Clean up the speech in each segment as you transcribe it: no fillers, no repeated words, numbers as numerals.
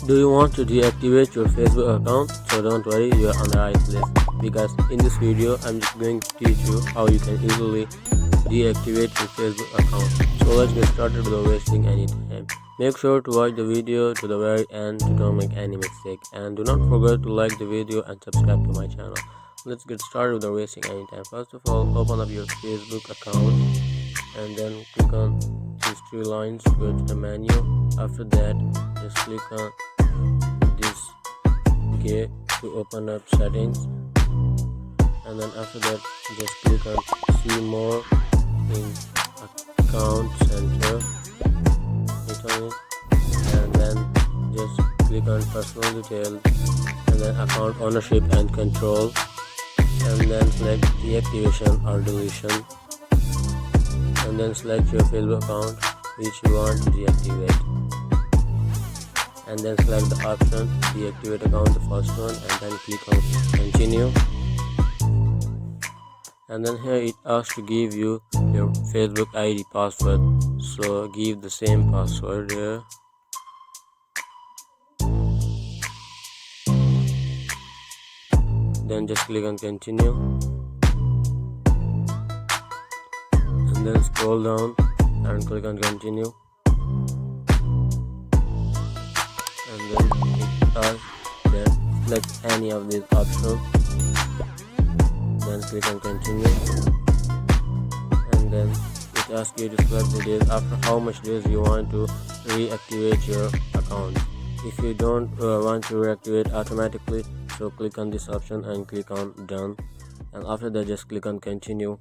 Do you want to deactivate your Facebook account? So don't worry, you are on the right place, because in this video I'm just going to teach you how you can easily deactivate your Facebook account. So let's get started without wasting any time. Make sure to watch the video to the very end to don't make any mistake, and do not forget to like the video and subscribe to my channel. Let's get started without wasting any time. First of all, open up your Facebook account and then click on these three lines to go to the menu. After that, just click on this K to open up settings, and then after that just click on see more in account center, hit on it, and then just click on personal details, and then account ownership and control, and then select deactivation or deletion, and then select your Facebook account which you want to deactivate, and then select the option deactivate account, the first one, and then click on continue. And then here it asks to give you your Facebook ID password, so give the same password here. Then just click on continue, and then scroll down and click on continue, and then it asks that select any of these options, then click on continue, and then it asks you to select the days after how much days you want to reactivate your account. If you don't want to reactivate automatically, so click on this option and click on done, and after that just click on continue.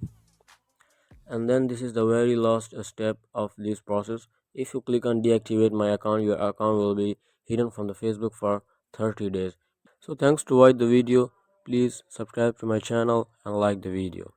And then this is the very last step of this process. If you click on deactivate my account, your account will be hidden from the Facebook for 30 days. So thanks to watch the video. Please subscribe to my channel and like the video.